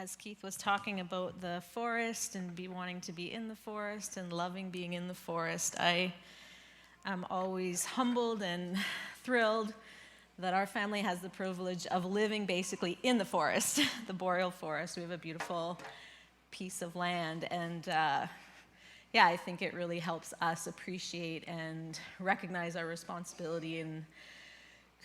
as Keith was talking about the forest and wanting to be in the forest and loving being in the forest, I am always humbled and thrilled that our family has the privilege of living basically in the forest, the boreal forest. We have a beautiful piece of land, and I think it really helps us appreciate and recognize our responsibility in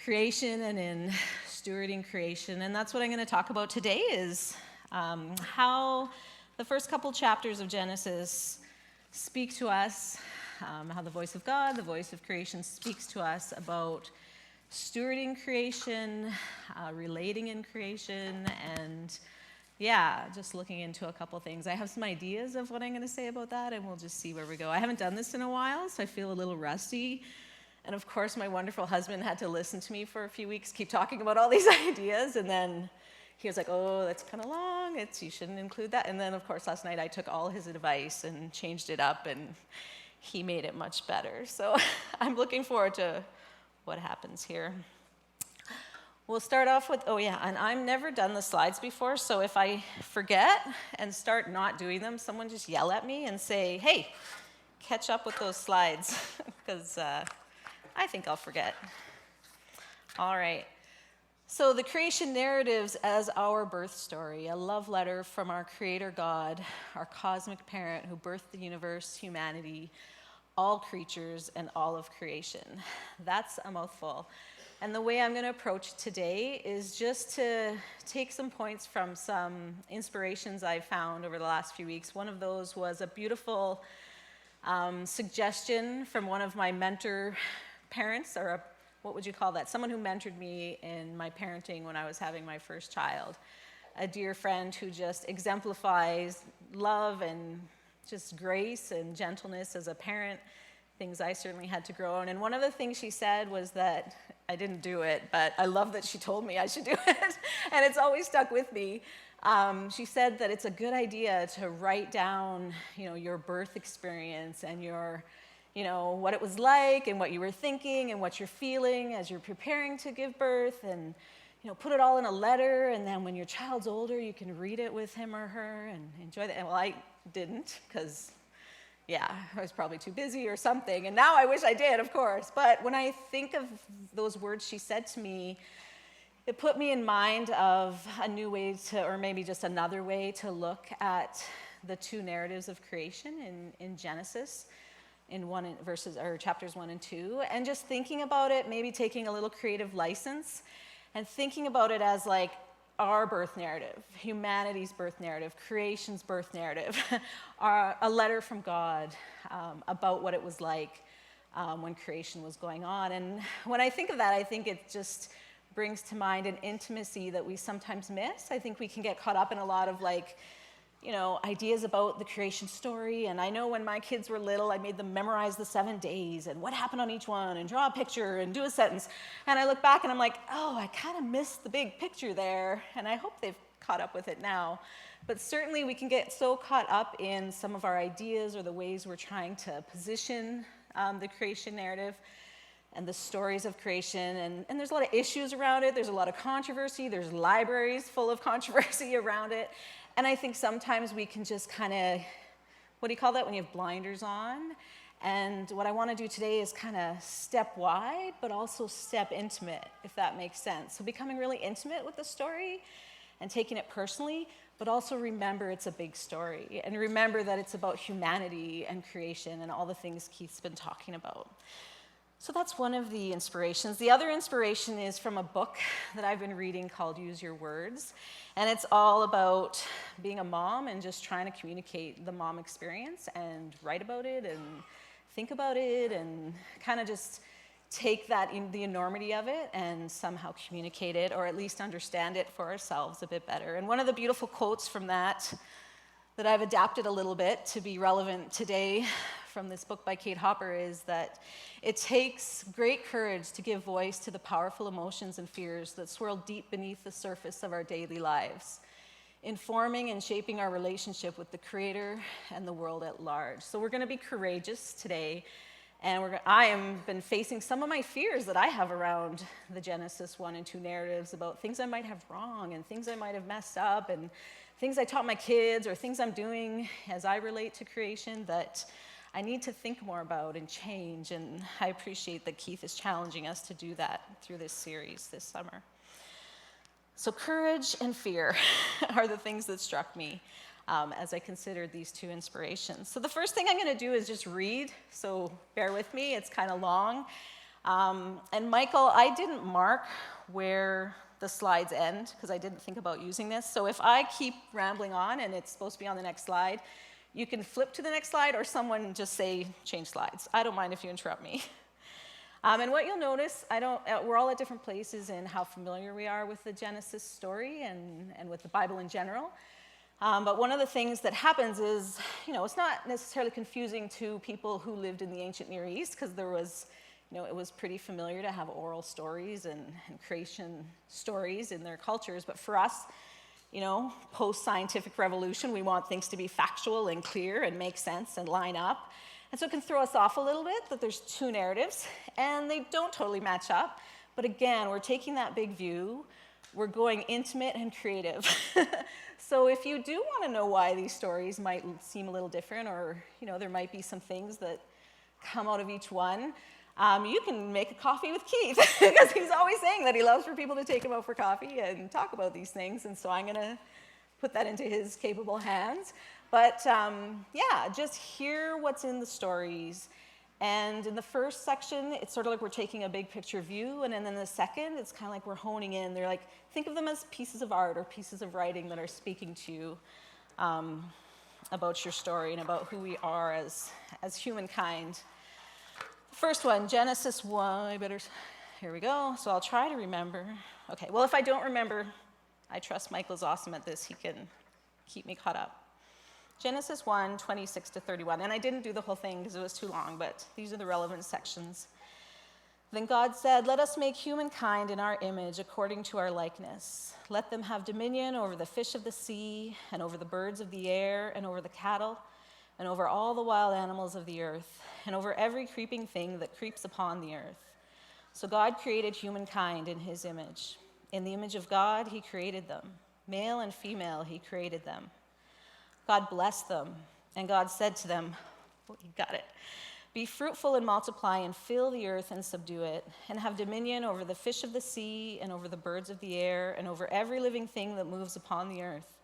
creation and in stewarding creation. And that's what I'm going to talk about today is how the first couple chapters of Genesis speak to us, how the voice of God, the voice of creation speaks to us about stewarding creation, relating in creation, and just looking into a couple things. I have some ideas of what I'm going to say about that, and we'll just see where we go. I haven't done this in a while, so I feel a little rusty. And of course, my wonderful husband had to listen to me for a few weeks, keep talking about all these ideas, and then he was like, oh, that's kind of long, you shouldn't include that. And then, of course, last night I took all his advice and changed it up, and he made it much better. So I'm looking forward to what happens here. We'll start off with, and I've never done the slides before, so if I forget and start not doing them, someone just yell at me and say, hey, catch up with those slides, because I think I'll forget. All right. So the creation narratives as our birth story, a love letter from our Creator God, our cosmic parent who birthed the universe, humanity, all creatures, and all of creation. That's a mouthful. And the way I'm going to approach today is just to take some points from some inspirations I've found over the last few weeks. One of those was a beautiful suggestion from one of my mentor parents, or what would you call that? Someone who mentored me in my parenting when I was having my first child. A dear friend who just exemplifies love and just grace and gentleness as a parent, things I certainly had to grow on. And one of the things she said was that, I didn't do it, but I love that she told me I should do it, and it's always stuck with me. She said that it's a good idea to write down, your birth experience and your what it was like and what you were thinking and what you're feeling as you're preparing to give birth, and put it all in a letter, and then when your child's older you can read it with him or her and enjoy that. Well, I didn't, because I was probably too busy or something, and now I wish I did, of course. But when I think of those words she said to me, it put me in mind of a new way to, or maybe just another way to look at the two narratives of creation in Genesis, in chapters 1 and 2, and just thinking about it, maybe taking a little creative license and thinking about it as like our birth narrative, humanity's birth narrative, creation's birth narrative, a letter from God about what it was like when creation was going on. And when I think of that, I think it just brings to mind an intimacy that we sometimes miss. I think we can get caught up in a lot of ideas about the creation story. And I know when my kids were little, I made them memorize the 7 days and what happened on each one and draw a picture and do a sentence. And I look back and I'm like, oh, I kind of missed the big picture there. And I hope they've caught up with it now. But certainly we can get so caught up in some of our ideas or the ways we're trying to position the creation narrative and the stories of creation. And there's a lot of issues around it. There's a lot of controversy. There's libraries full of controversy around it. And I think sometimes we can just kind of, what do you call that when you have blinders on? And what I want to do today is kind of step wide, but also step intimate, if that makes sense. So becoming really intimate with the story and taking it personally, but also remember it's a big story. And remember that it's about humanity and creation and all the things Keith's been talking about. So that's one of the inspirations. The other inspiration is from a book that I've been reading called Use Your Words. And it's all about being a mom and just trying to communicate the mom experience and write about it and think about it and kind of just take that in the enormity of it and somehow communicate it, or at least understand it for ourselves a bit better. And one of the beautiful quotes from that I've adapted a little bit to be relevant today from this book by Kate Hopper is that it takes great courage to give voice to the powerful emotions and fears that swirl deep beneath the surface of our daily lives, informing and shaping our relationship with the Creator and the world at large. So we're going to be courageous today And I have been facing some of my fears that I have around the Genesis 1 and 2 narratives about things I might have wrong and things I might have messed up and things I taught my kids or things I'm doing as I relate to creation that I need to think more about and change. And I appreciate that Keith is challenging us to do that through this series this summer. So courage and fear are the things that struck me as I considered these two inspirations. So the first thing I'm going to do is just read, so bear with me, it's kind of long. And Michael, I didn't mark where the slides end because I didn't think about using this. So if I keep rambling on and it's supposed to be on the next slide, you can flip to the next slide or someone just say, change slides. I don't mind if you interrupt me. And what you'll notice, we're all at different places in how familiar we are with the Genesis story and with the Bible in general. But one of the things that happens is, it's not necessarily confusing to people who lived in the ancient Near East because there was, it was pretty familiar to have oral stories and creation stories in their cultures. But for us, post-scientific revolution, we want things to be factual and clear and make sense and line up. And so it can throw us off a little bit that there's two narratives and they don't totally match up. But again, we're taking that big view. We're going intimate and creative. So if you do want to know why these stories might seem a little different or, there might be some things that come out of each one, you can make a coffee with Keith because he's always saying that he loves for people to take him out for coffee and talk about these things. And so I'm going to put that into his capable hands. But just hear what's in the stories. And in the first section, it's sort of like we're taking a big picture view. And then in the second, it's kind of like we're honing in. They're like, think of them as pieces of art or pieces of writing that are speaking to you about your story and about who we are as humankind. First one, Genesis 1. Here we go. So I'll try to remember. Okay, well, if I don't remember, I trust Michael's awesome at this. He can keep me caught up. Genesis 1, 26 to 31. And I didn't do the whole thing because it was too long, but these are the relevant sections. Then God said, "Let us make humankind in our image according to our likeness. Let them have dominion over the fish of the sea and over the birds of the air and over the cattle and over all the wild animals of the earth and over every creeping thing that creeps upon the earth." So God created humankind in his image. In the image of God, he created them. Male and female, he created them. God blessed them, and God said to them, you got it, "Be fruitful and multiply and fill the earth and subdue it, and have dominion over the fish of the sea and over the birds of the air and over every living thing that moves upon the earth."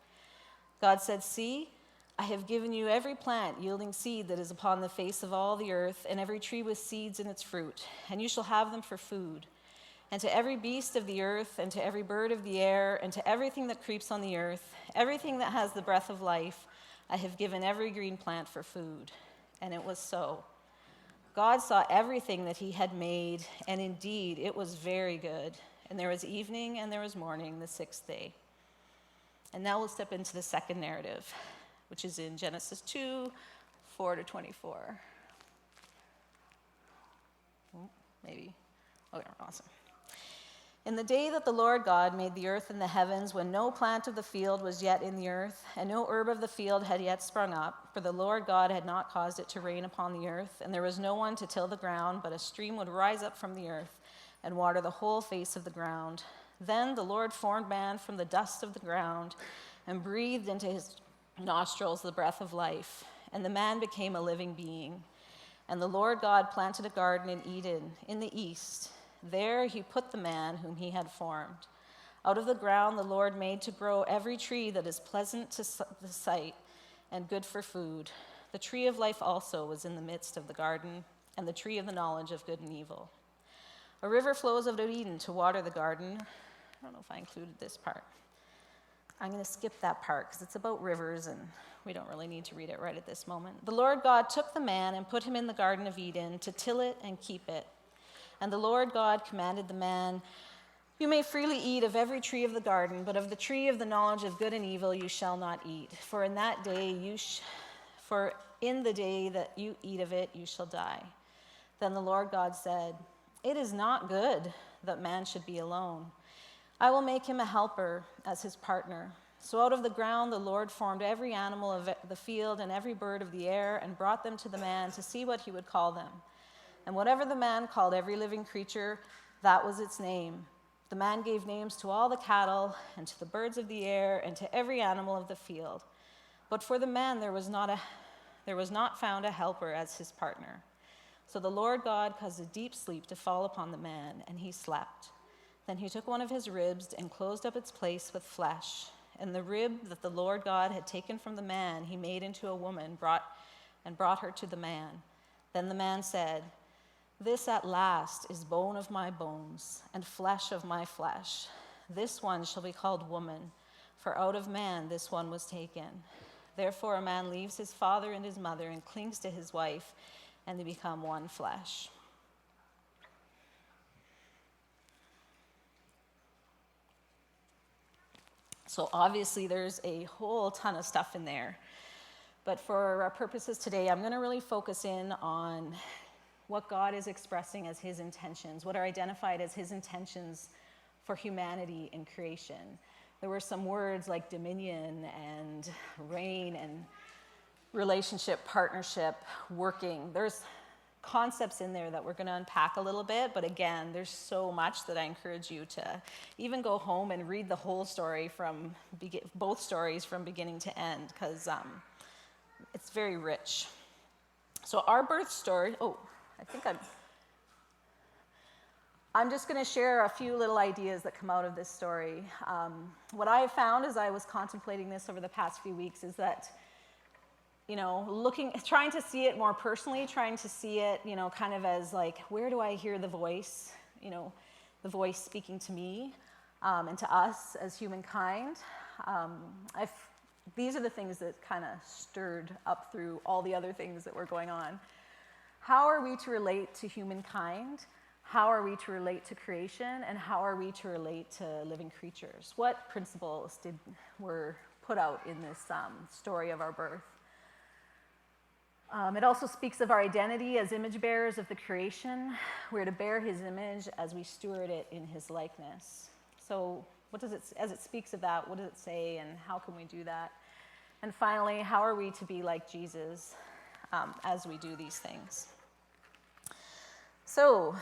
God said, "See, I have given you every plant yielding seed that is upon the face of all the earth, and every tree with seeds in its fruit, and you shall have them for food. And to every beast of the earth, and to every bird of the air, and to everything that creeps on the earth, everything that has the breath of life, I have given every green plant for food." And it was so. God saw everything that he had made, and indeed it was very good. And there was evening and there was morning, the sixth day. And now we'll step into the second narrative, which is in Genesis 2, 4 to 24. Maybe. Okay, awesome. "In the day that the Lord God made the earth and the heavens, when no plant of the field was yet in the earth, and no herb of the field had yet sprung up, for the Lord God had not caused it to rain upon the earth, and there was no one to till the ground, but a stream would rise up from the earth and water the whole face of the ground. Then the Lord formed man from the dust of the ground and breathed into his nostrils the breath of life, and the man became a living being. And the Lord God planted a garden in Eden in the east. There he put the man whom he had formed. Out of the ground the Lord made to grow every tree that is pleasant to the sight and good for food. The tree of life also was in the midst of the garden, and the tree of the knowledge of good and evil. A river flows out of Eden to water the garden." I don't know if I included this part. I'm going to skip that part because it's about rivers and we don't really need to read it right at this moment. "The Lord God took the man and put him in the Garden of Eden to till it and keep it. And the Lord God commanded the man, 'You may freely eat of every tree of the garden, but of the tree of the knowledge of good and evil you shall not eat. For in the day that you eat of it, you shall die.' Then the Lord God said, 'It is not good that man should be alone. I will make him a helper as his partner.' So out of the ground the Lord formed every animal of the field and every bird of the air and brought them to the man to see what he would call them. And whatever the man called every living creature, that was its name. The man gave names to all the cattle, and to the birds of the air, and to every animal of the field. But for the man there was not found a helper as his partner. So the Lord God caused a deep sleep to fall upon the man, and he slept. Then he took one of his ribs and closed up its place with flesh. And the rib that the Lord God had taken from the man, he made into a woman, brought her to the man. Then the man said, "This at last is bone of my bones and flesh of my flesh. This one shall be called woman, for out of man this one was taken. Therefore a man leaves his father and his mother and clings to his wife, and they become one flesh." So obviously there's a whole ton of stuff in there. But for our purposes today, I'm going to really focus in on what God is expressing as his intentions, what are identified as his intentions for humanity in creation. There were some words like dominion and reign and relationship, partnership, working. There's concepts in there that we're going to unpack a little bit, but again, there's so much that I encourage you to even go home and read the whole story both stories from beginning to end, because it's very rich. So our birth story, I'm just going to share a few little ideas that come out of this story. What I found as I was contemplating this over the past few weeks is that, trying to see it more personally, trying to see it, kind of as like, where do I hear the voice, the voice speaking to me and to us as humankind. These are the things that kind of stirred up through all the other things that were going on. How are we to relate to humankind? How are we to relate to creation? And how are we to relate to living creatures? What principles were put out in this story of our birth? It also speaks of our identity as image bearers of the creation. We're to bear his image as we steward it in his likeness. So as it speaks of that, what does it say, and how can we do that? And finally, how are we to be like Jesus as we do these things? So,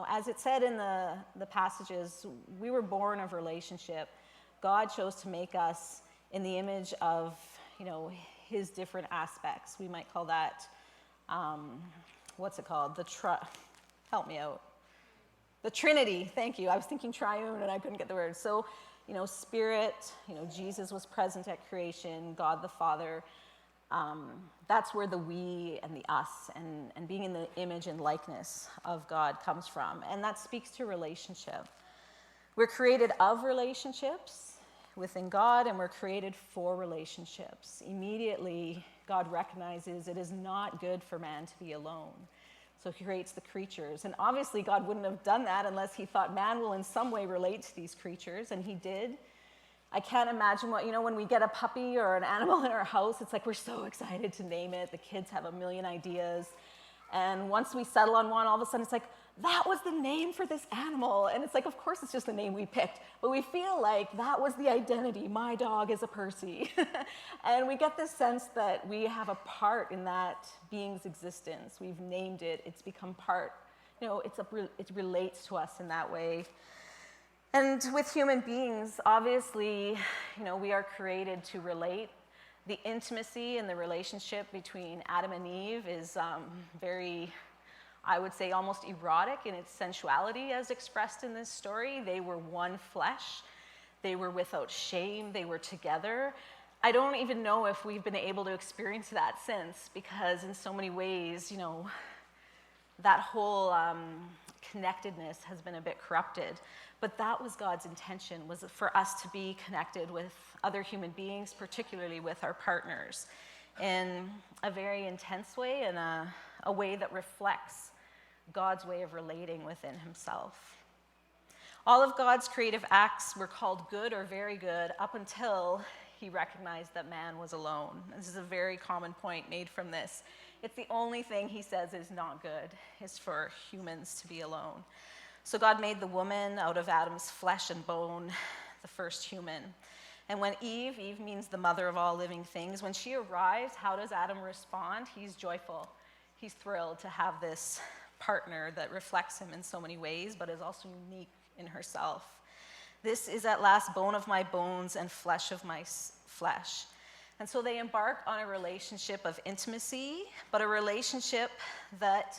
as it said in the passages, we were born of relationship. God chose to make us in the image of, his different aspects. We might call that, what's it called? Help me out. The Trinity, thank you. I was thinking triune and I couldn't get the word. So, Spirit, Jesus was present at creation, God the Father. That's where the we and the us and being in the image and likeness of God comes from. And that speaks to relationship. We're created of relationships within God, and we're created for relationships. Immediately, God recognizes it is not good for man to be alone. So he creates the creatures. And obviously, God wouldn't have done that unless he thought man will in some way relate to these creatures, and he did. I can't imagine when we get a puppy or an animal in our house, it's like we're so excited to name it. The kids have a million ideas. And once we settle on one, all of a sudden it's like, that was the name for this animal. And it's like, of course it's just the name we picked. But we feel like that was the identity. My dog is a Percy. And we get this sense that we have a part in that being's existence. We've named it. It's become part. It relates to us in that way. And with human beings, obviously, we are created to relate. The intimacy and the relationship between Adam and Eve is very, I would say, almost erotic in its sensuality as expressed in this story. They were one flesh. They were without shame. They were together. I don't even know if we've been able to experience that since, because in so many ways, that whole connectedness has been a bit corrupted. But that was God's intention, was for us to be connected with other human beings, particularly with our partners, in a very intense way and a way that reflects God's way of relating within himself. All of God's creative acts were called good or very good up until he recognized that man was alone. This is a very common point made from this. It's the only thing he says is not good, is for humans to be alone. So God made the woman out of Adam's flesh and bone, the first human. And when Eve means the mother of all living things, when she arrives, how does Adam respond? He's joyful. he's thrilled to have this partner that reflects him in so many ways, but is also unique in herself. This is at last bone of my bones and flesh of my flesh. And so they embark on a relationship of intimacy, but a relationship that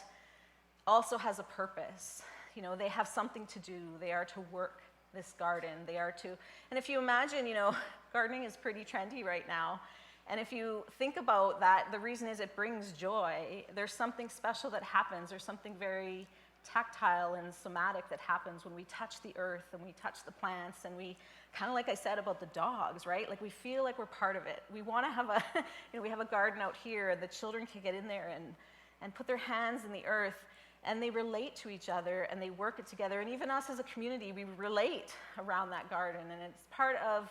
also has a purpose. You know, they have something to do. They are to work this garden. They are to, and if you imagine, you know, gardening is pretty trendy right now. And if you think about that, the reason is it brings joy. There's something special that happens. There's something very tactile and somatic that happens when we touch the earth and we touch the plants, and we, kind of like I said about the dogs, right? Like we feel like we're part of it. We want to have a, you know, we have a garden out here, and the children can get in there and put their hands in the earth, and they relate to each other, and they work it together. And even us as a community, we relate around that garden, and it's part of,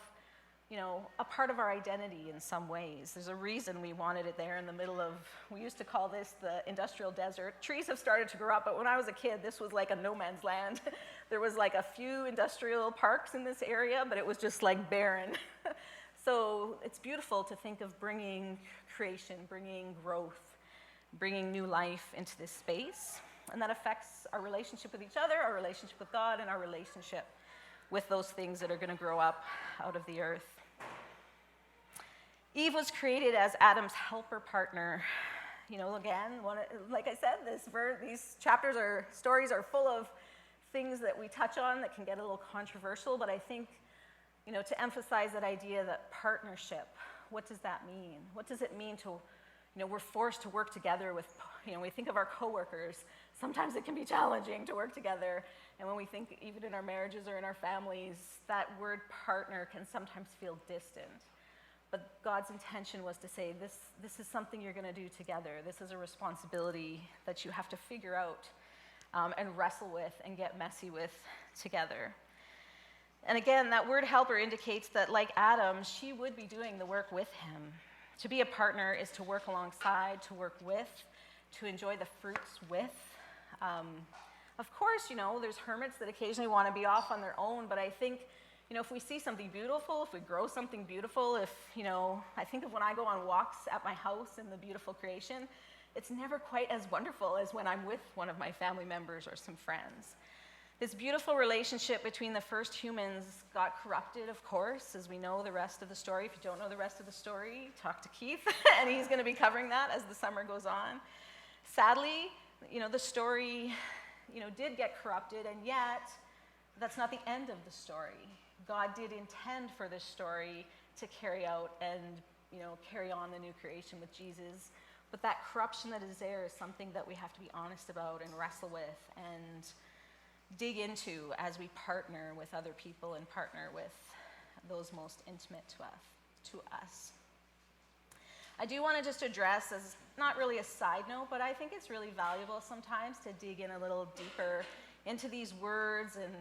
you know, a part of our identity in some ways. There's a reason we wanted it there in the middle of, we used to call this the industrial desert. Trees have started to grow up, but when I was a kid, this was like a no man's land. There was like a few industrial parks in this area, but it was just like barren. So it's beautiful to think of bringing creation, bringing growth, bringing new life into this space. And that affects our relationship with each other, our relationship with God, and our relationship with those things that are going to grow up out of the earth. Eve was created as Adam's helper partner. You know, again, like I said, these chapters or stories are full of things that we touch on that can get a little controversial, but I think, you know, to emphasize that idea that partnership, what does that mean? What does it mean to, you know, we're forced to work together with, you know, we think of our coworkers. Sometimes it can be challenging to work together. And when we think even in our marriages or in our families, that word partner can sometimes feel distant. But God's intention was to say, this is something you're going to do together. This is a responsibility that you have to figure out and wrestle with and get messy with together. And again, that word helper indicates that like Adam, she would be doing the work with him. To be a partner is to work alongside, to work with, to enjoy the fruits with. Of course, you know, there's hermits that occasionally want to be off on their own, but I think, you know, if we see something beautiful, if we grow something beautiful, if, you know, I think of when I go on walks at my house in the beautiful creation, it's never quite as wonderful as when I'm with one of my family members or some friends. This beautiful relationship between the first humans got corrupted, of course, as we know the rest of the story. If you don't know the rest of the story, talk to Keith, and he's going to be covering that as the summer goes on. Sadly, you know, the story, you know, did get corrupted, and yet that's not the end of the story. God did intend for this story to carry out and, you know, carry on the new creation with Jesus. But that corruption that is there is something that we have to be honest about and wrestle with and dig into as we partner with other people and partner with those most intimate to us. I do want to just address, as not really a side note, but I think it's really valuable sometimes to dig in a little deeper into these words. And,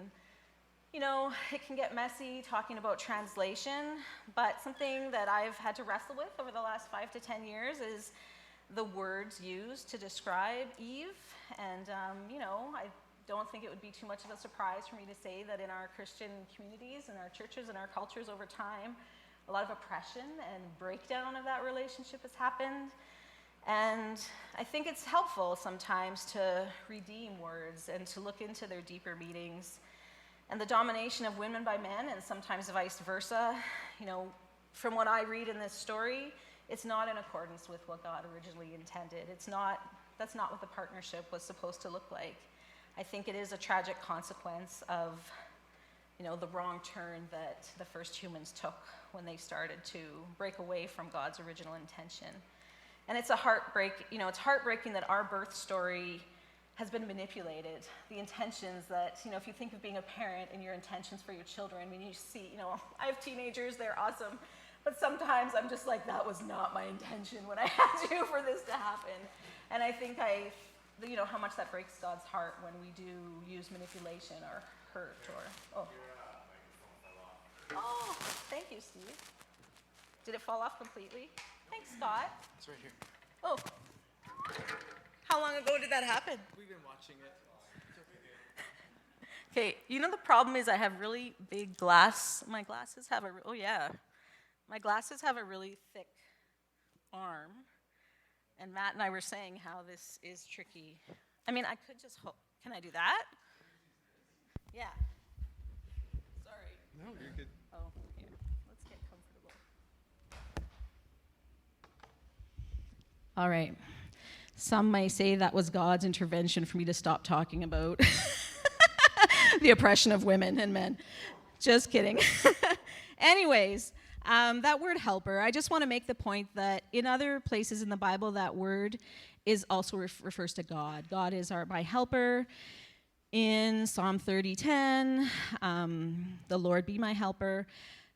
you know, it can get messy talking about translation, but something that I've had to wrestle with over the last 5 to 10 years is the words used to describe Eve. And, you know, I don't think it would be too much of a surprise for me to say that in our Christian communities and our churches and our cultures over time, a lot of oppression and breakdown of that relationship has happened. And I think it's helpful sometimes to redeem words and to look into their deeper meanings. And the domination of women by men, and sometimes vice versa, you know, from what I read in this story, it's not in accordance with what God originally intended. That's not what the partnership was supposed to look like. I think it is a tragic consequence of, you know, the wrong turn that the first humans took when they started to break away from God's original intention. And it's it's heartbreaking that our birth story has been manipulated. The intentions that, you know, if you think of being a parent and your intentions for your children, I mean, you see, you know, I have teenagers, they're awesome, but sometimes I'm just like, that was not my intention when I had you for this to happen. And I think you know, how much that breaks God's heart when we do use manipulation or hurt or, Oh, thank you, Steve. Did it fall off completely? Thanks, Scott. It's right here. Oh. How long ago did that happen? We've been watching it. Okay, you know the problem is I have really big glass. My glasses have my glasses have a really thick arm. And Matt and I were saying how this is tricky. I mean, I could just can I do that? Yeah. Sorry. No, you're good. Oh, here. Let's get comfortable. All right. Some may say that was God's intervention for me to stop talking about the oppression of women and men. Just kidding. Anyways, that word helper, I just want to make the point that in other places in the Bible, that word is also refers to God. God is my helper. In Psalm 30:10, the Lord be my helper.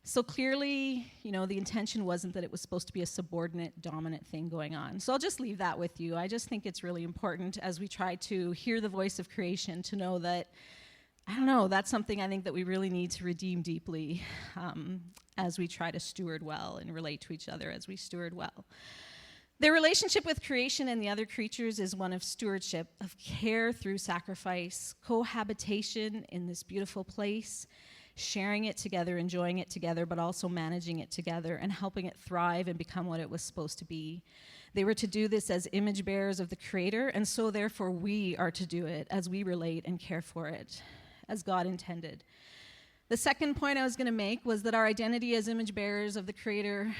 So clearly, the intention wasn't that it was supposed to be a subordinate, dominant thing going on. So I'll just leave that with you. I just think it's really important as we try to hear the voice of creation to know that, that's something I think that we really need to redeem deeply as we try to steward well and relate to each other as we steward well. Their relationship with creation and the other creatures is one of stewardship, of care through sacrifice, cohabitation in this beautiful place, sharing it together, enjoying it together, but also managing it together and helping it thrive and become what it was supposed to be. They were to do this as image bearers of the Creator, and so therefore we are to do it as we relate and care for it, as God intended. The second point I was going to make was that our identity as image bearers of the Creator,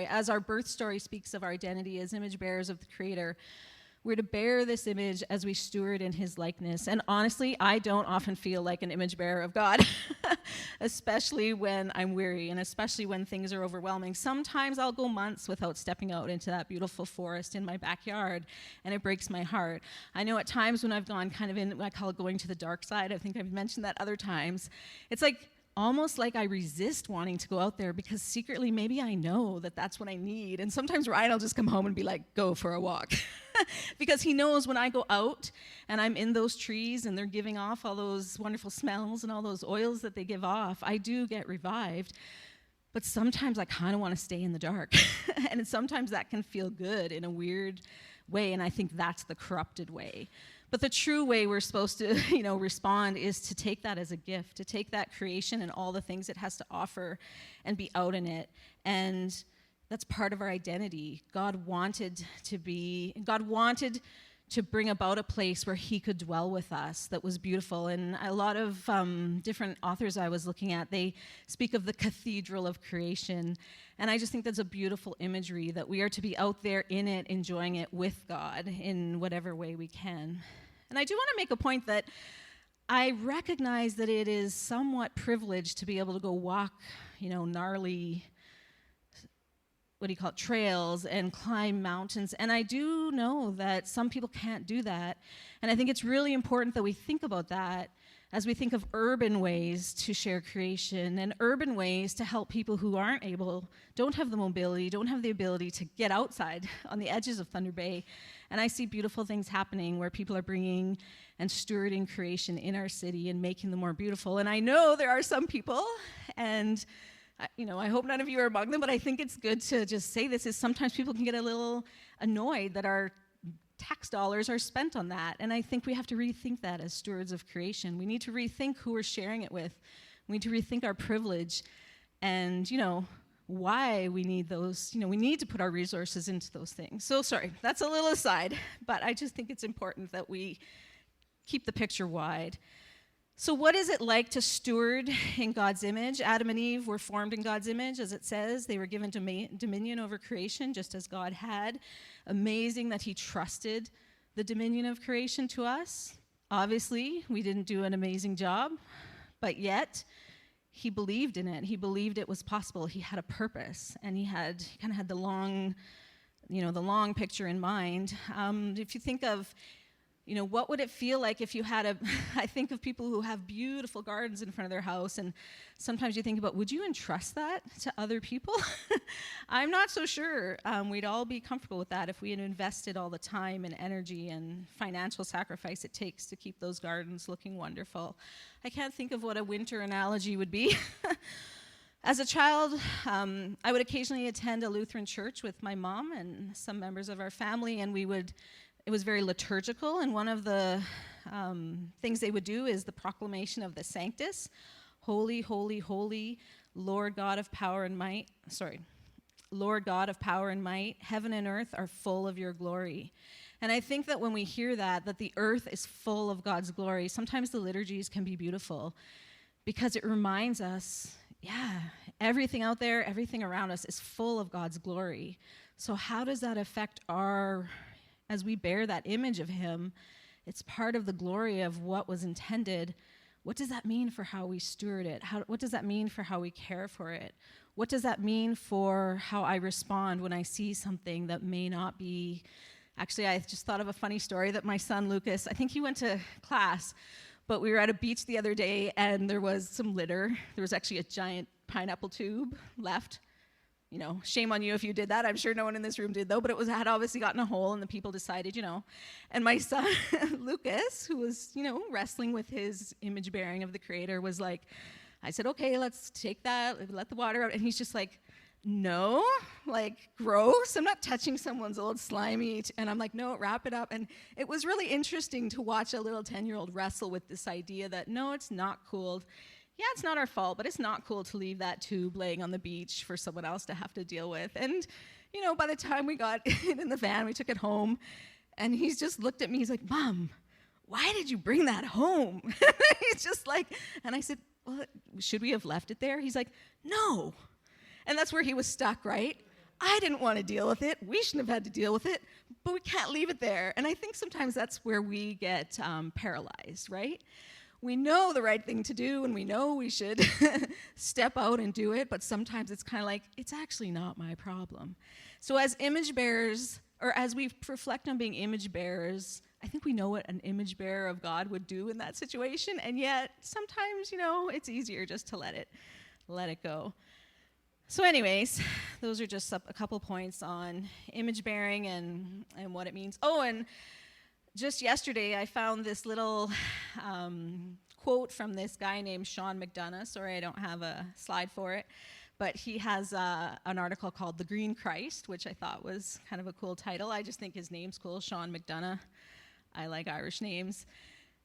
as our birth story speaks of our identity as image bearers of the Creator, we're to bear this image as we steward in His likeness. And honestly, I don't often feel like an image bearer of God, especially when I'm weary and especially when things are overwhelming. Sometimes I'll go months without stepping out into that beautiful forest in my backyard, and it breaks my heart. I know at times when I've gone kind of in, I call it going to the dark side. I think I've mentioned that other times. It's almost like I resist wanting to go out there because secretly maybe I know that that's what I need. And sometimes Ryan will just come home and be like, go for a walk. Because he knows when I go out and I'm in those trees and they're giving off all those wonderful smells and all those oils that they give off, I do get revived. But sometimes I kind of want to stay in the dark. And sometimes that can feel good in a weird way, and I think that's the corrupted way. But the true way we're supposed to, respond is to take that as a gift, to take that creation and all the things it has to offer and be out in it. And that's part of our identity. God wanted to bring about a place where He could dwell with us that was beautiful. And a lot of different authors I was looking at, they speak of the cathedral of creation. And I just think that's a beautiful imagery, that we are to be out there in it, enjoying it with God in whatever way we can. And I do want to make a point that I recognize that it is somewhat privileged to be able to go walk, gnarly, trails and climb mountains. And I do know that some people can't do that. And I think it's really important that we think about that as we think of urban ways to share creation and urban ways to help people who don't have the mobility, don't have the ability to get outside on the edges of Thunder Bay. And I see beautiful things happening where people are bringing and stewarding creation in our city and making them more beautiful. And I know there are some people, and I hope none of you are among them, but I think it's good to just say this, is sometimes people can get a little annoyed that our tax dollars are spent on that. And I think we have to rethink that as stewards of creation. We need to rethink who we're sharing it with. We need to rethink our privilege and, why we need those. We need to put our resources into those things. So sorry, that's a little aside, but I just think it's important that we keep the picture wide. So what is it like to steward in God's image? Adam and Eve were formed in God's image, as it says. They were given dominion over creation, just as God had. Amazing that He trusted the dominion of creation to us. Obviously, we didn't do an amazing job, but yet He believed in it. He believed it was possible. He had a purpose, and he kind of had the long picture in mind. If you think of what would it feel like if you had I think of people who have beautiful gardens in front of their house, and sometimes you think about, would you entrust that to other people? I'm not so sure we'd all be comfortable with that if we had invested all the time and energy and financial sacrifice it takes to keep those gardens looking wonderful. I can't think of what a winter analogy would be. As a child, I would occasionally attend a Lutheran church with my mom and some members of our family, and it was very liturgical, and one of the things they would do is the proclamation of the Sanctus. Holy, holy, holy, Lord God of power and might. Lord God of power and might, heaven and earth are full of your glory. And I think that when we hear that the earth is full of God's glory, sometimes the liturgies can be beautiful because it reminds us, everything out there, everything around us is full of God's glory. So how does that affect as we bear that image of him, it's part of the glory of what was intended. What does that mean for how we steward it? What does that mean for how we care for it? What does that mean for how I respond when I see something that may not be... Actually, I just thought of a funny story that my son, Lucas, I think he went to class, but we were at a beach the other day, and there was some litter. There was actually a giant pineapple tube left. Shame on you if you did that. I'm sure no one in this room did, though, but it had obviously gotten a hole, and the people decided, And my son, Lucas, who was, wrestling with his image bearing of the Creator, was like, I said, okay, let's take that, let the water out. And he's just like, no, like, gross. I'm not touching someone's old slimy. And I'm like, no, wrap it up. And it was really interesting to watch a little 10-year-old wrestle with this idea that, no, it's not cool. Yeah, it's not our fault, but it's not cool to leave that tube laying on the beach for someone else to have to deal with. And, by the time we got it in the van, we took it home, and he's just looked at me. He's like, Mom, why did you bring that home? He's just like, and I said, well, should we have left it there? He's like, no. And that's where he was stuck, right? I didn't want to deal with it. We shouldn't have had to deal with it, but we can't leave it there. And I think sometimes that's where we get paralyzed, right? We know the right thing to do, and we know we should step out and do it, but sometimes it's kind of like, it's actually not my problem. So as image bearers, or as we reflect on being image bearers, I think we know what an image bearer of God would do in that situation, and yet sometimes, it's easier just to let it go. So anyways, those are just a couple points on image bearing and what it means. Oh, and just yesterday, I found this little quote from this guy named Sean McDonough. Sorry, I don't have a slide for it. But he has an article called The Green Christ, which I thought was kind of a cool title. I just think his name's cool, Sean McDonough. I like Irish names.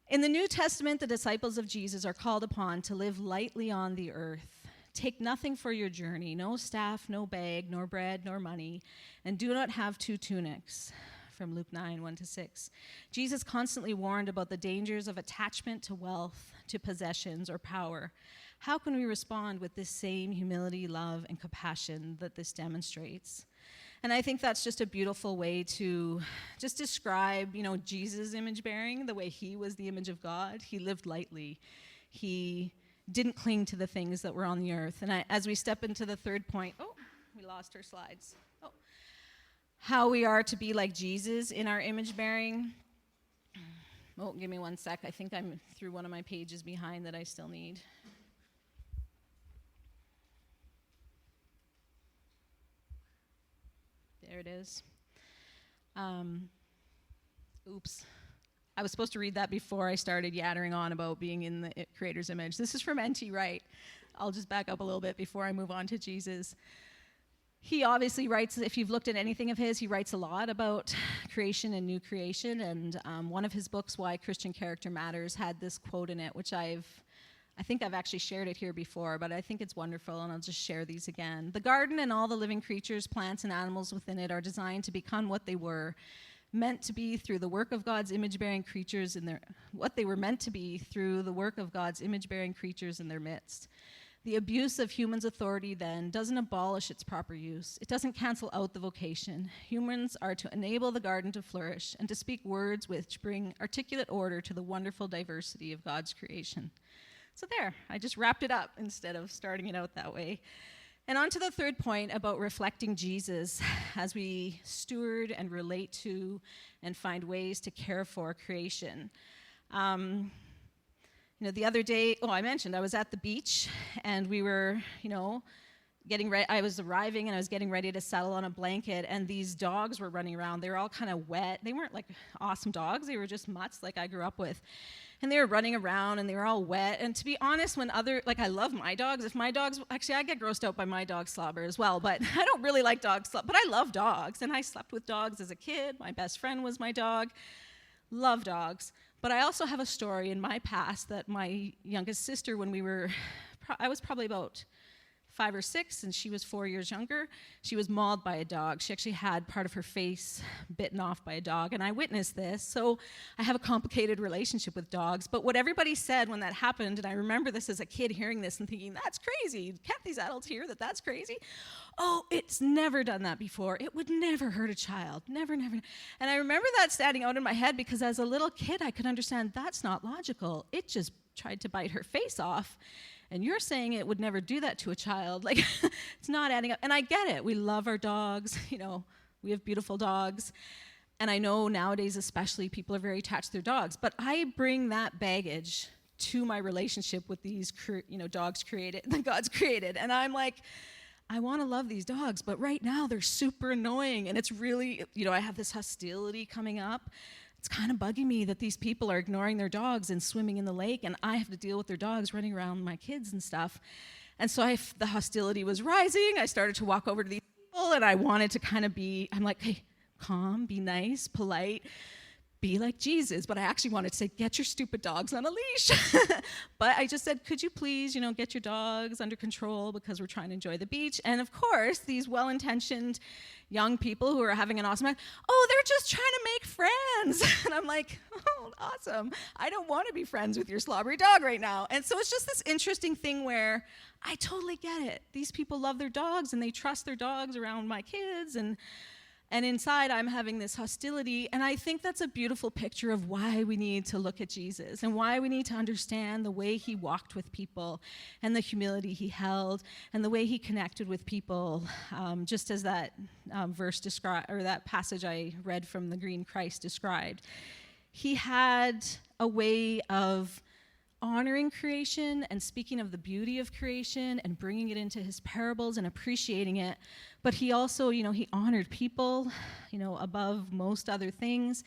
In the New Testament, the disciples of Jesus are called upon to live lightly on the earth. Take nothing for your journey, no staff, no bag, nor bread, nor money, and do not have 2 tunics. From Luke 9, 1-6. Jesus constantly warned about the dangers of attachment to wealth, to possessions, or power. How can we respond with this same humility, love, and compassion that this demonstrates? And I think that's just a beautiful way to just describe, Jesus' image bearing, the way he was the image of God. He lived lightly. He didn't cling to the things that were on the earth. And as we step into the third point, we lost our slides. How we are to be like Jesus in our image bearing. Give me one sec. I think I'm through one of my pages behind that I still need. There it is. Oops. I was supposed to read that before I started yattering on about being in the Creator's image. This is from N.T. Wright. I'll just back up a little bit before I move on to Jesus. He obviously writes, if you've looked at anything of his, he writes a lot about creation and new creation. And one of his books, Why Christian Character Matters, had this quote in it, which I think I've actually shared it here before, but I think it's wonderful, and I'll just share these again. The garden and all the living creatures, plants, and animals within it are designed to become what they were meant to be through the work of God's image-bearing creatures what they were meant to be through the work of God's image-bearing creatures in their midst. The abuse of humans' authority, then, doesn't abolish its proper use. It doesn't cancel out the vocation. Humans are to enable the garden to flourish and to speak words which bring articulate order to the wonderful diversity of God's creation. So there, I just wrapped it up instead of starting it out that way. And on to the third point about reflecting Jesus as we steward and relate to and find ways to care for creation. The other day, I mentioned I was at the beach, and we were, getting ready. I was arriving, and I was getting ready to settle on a blanket, and these dogs were running around. They were all kind of wet. They weren't like awesome dogs. They were just mutts like I grew up with. And they were running around, and they were all wet. And to be honest, I love my dogs. Actually, I get grossed out by my dog slobber as well, but I don't really like dog slobber. But I love dogs, and I slept with dogs as a kid. My best friend was my dog. Love dogs. But I also have a story in my past that my youngest sister, when I was probably about 5 or 6, and she was 4 years younger. She was mauled by a dog. She actually had part of her face bitten off by a dog, and I witnessed this. So I have a complicated relationship with dogs. But what everybody said when that happened, and I remember this as a kid hearing this and thinking, that's crazy. Can't these adults hear that that's crazy? Oh, it's never done that before. It would never hurt a child. Never, never. And I remember that standing out in my head because as a little kid, I could understand that's not logical. It just tried to bite her face off. And you're saying it would never do that to a child. Like, it's not adding up. And I get it. We love our dogs. You know, we have beautiful dogs. And I know nowadays especially people are very attached to their dogs. But I bring that baggage to my relationship with these, dogs created, that God's created. And I'm like, I want to love these dogs, but right now they're super annoying. And it's really, I have this hostility coming up. It's kind of bugging me that these people are ignoring their dogs and swimming in the lake, and I have to deal with their dogs running around my kids and stuff. And so the hostility was rising. I started to walk over to these people, and I wanted to kind of I'm like, hey, calm, be nice, polite, be like Jesus. But I actually wanted to say, get your stupid dogs on a leash. But I just said, could you please, get your dogs under control because we're trying to enjoy the beach. And of course, these well-intentioned young people who are having an awesome time, oh, they're just trying to make friends. And I'm like, oh, awesome. I don't want to be friends with your slobbery dog right now. And so it's just this interesting thing where I totally get it. These people love their dogs and they trust their dogs around my kids, and inside I'm having this hostility. And I think that's a beautiful picture of why we need to look at Jesus and why we need to understand the way he walked with people and the humility he held and the way he connected with people, just as that verse described, or that passage I read from the Green Christ described. He had a way of honoring creation and speaking of the beauty of creation and bringing it into his parables and appreciating it. But he also, he honored people, above most other things.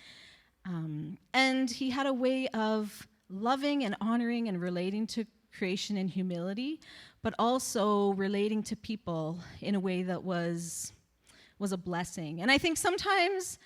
And he had a way of loving and honoring and relating to creation in humility, but also relating to people in a way that was a blessing. And I think sometimes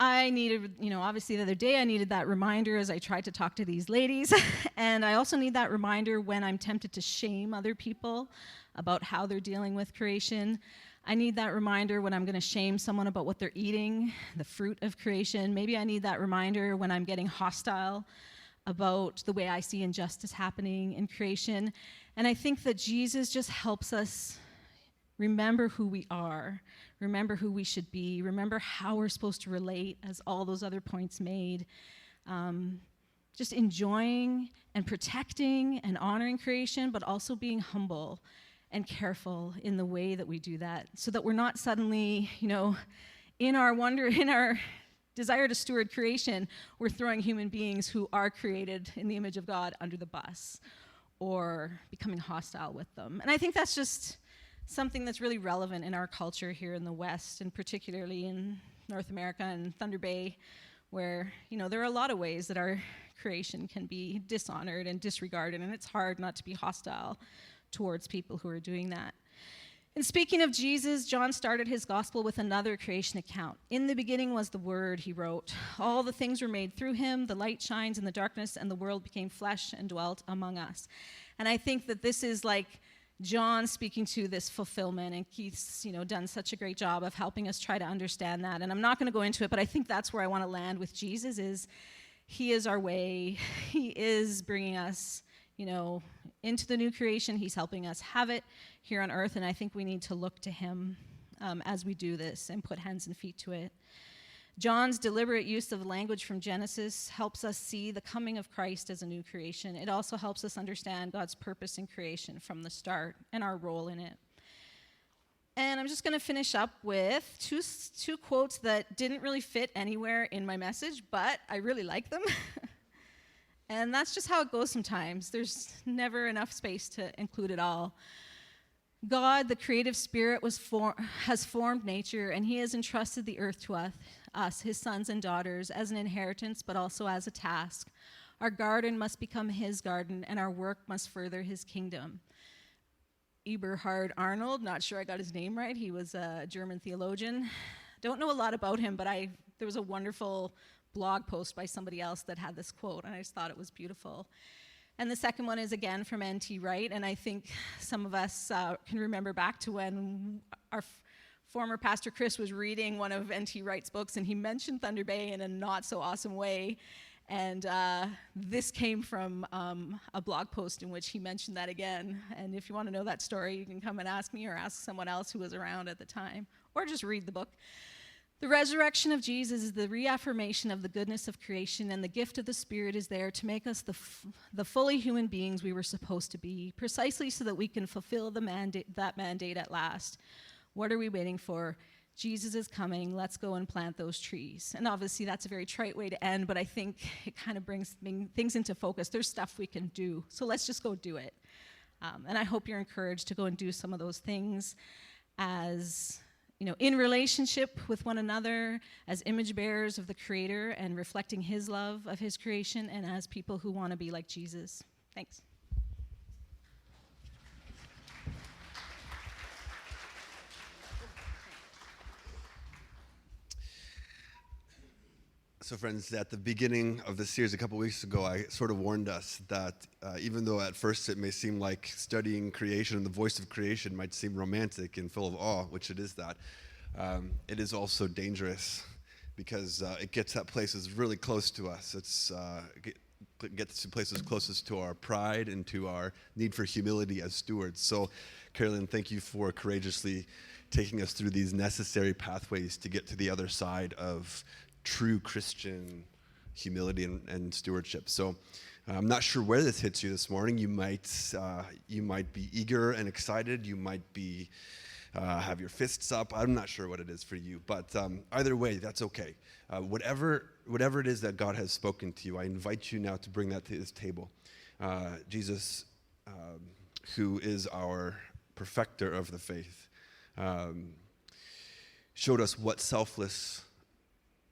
I needed, obviously the other day I needed that reminder as I tried to talk to these ladies. And I also need that reminder when I'm tempted to shame other people about how they're dealing with creation. I need that reminder when I'm going to shame someone about what they're eating, the fruit of creation. Maybe I need that reminder when I'm getting hostile about the way I see injustice happening in creation. And I think that Jesus just helps us remember who we are, remember who we should be, remember how we're supposed to relate, as all those other points made. Just enjoying and protecting and honoring creation, but also being humble and careful in the way that we do that, so that we're not suddenly, in our desire to steward creation, we're throwing human beings who are created in the image of God under the bus or becoming hostile with them. And I think that's just something that's really relevant in our culture here in the West, and particularly in North America and Thunder Bay, where, there are a lot of ways that our creation can be dishonored and disregarded, and it's hard not to be hostile towards people who are doing that. And speaking of Jesus, John started his gospel with another creation account. In the beginning was the Word, he wrote. All the things were made through him. The light shines in the darkness, and the world became flesh and dwelt among us. And I think that this is like John speaking to this fulfillment, and Keith's, done such a great job of helping us try to understand that. And I'm not going to go into it, but I think that's where I want to land with Jesus is he is our way. He is bringing us, into the new creation. He's helping us have it here on earth, and I think we need to look to him as we do this and put hands and feet to it. John's deliberate use of language from Genesis helps us see the coming of Christ as a new creation. It also helps us understand God's purpose in creation from the start and our role in it. And I'm just going to finish up with two quotes that didn't really fit anywhere in my message, but I really like them. And that's just how it goes sometimes. There's never enough space to include it all. God, the creative spirit, has formed nature, and he has entrusted the earth to us, his sons and daughters, as an inheritance, but also as a task. Our garden must become his garden, and our work must further his kingdom. Eberhard Arnold, not sure I got his name right. He was a German theologian. Don't know a lot about him, but there was a wonderful blog post by somebody else that had this quote, and I just thought it was beautiful. And the second one is again from N.T. Wright, and I think some of us can remember back to when our former pastor Chris was reading one of N.T. Wright's books, and he mentioned Thunder Bay in a not so awesome way. And this came from a blog post in which he mentioned that again. And if you want to know that story, you can come and ask me or ask someone else who was around at the time, or just read the book. The resurrection of Jesus is the reaffirmation of the goodness of creation, and the gift of the Spirit is there to make us the fully human beings we were supposed to be, precisely so that we can fulfill that mandate at last. What are we waiting for? Jesus is coming. Let's go and plant those trees. And obviously, that's a very trite way to end, but I think it kind of brings things into focus. There's stuff we can do, so let's just go do it. And I hope you're encouraged to go and do some of those things as, in relationship with one another, as image bearers of the Creator and reflecting His love of His creation, and as people who want to be like Jesus. Thanks. So friends, at the beginning of the series a couple weeks ago, I sort of warned us that even though at first it may seem like studying creation and the voice of creation might seem romantic and full of awe, which it is that, it is also dangerous because it gets at places really close to us. It gets to places closest to our pride and to our need for humility as stewards. So Carolyn, thank you for courageously taking us through these necessary pathways to get to the other side of true Christian humility and stewardship. So I'm not sure where this hits you this morning. You might be eager and excited. You might be have your fists up. I'm not sure what it is for you, but either way, that's okay. Whatever it is that God has spoken to you, I invite you now to bring that to His table. Jesus, who is our perfecter of the faith, showed us what selfless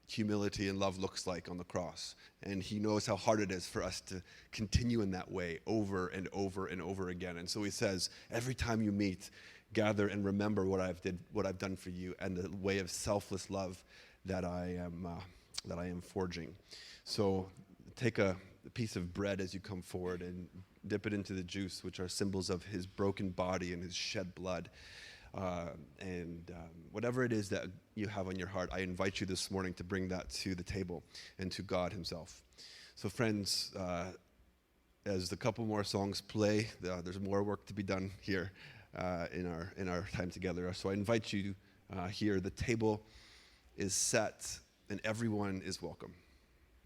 humility and love looks like on the cross. And He knows how hard it is for us to continue in that way over and over and over again. And so He says, every time you meet, gather and remember what I've done for you and the way of selfless love that I am forging. So take a piece of bread as you come forward and dip it into the juice, which are symbols of His broken body and His shed blood. Whatever it is that you have on your heart, I invite you this morning to bring that to the table and to God Himself. So friends, as the couple more songs play, there's more work to be done here in our time together. So I invite you here. The table is set and everyone is welcome.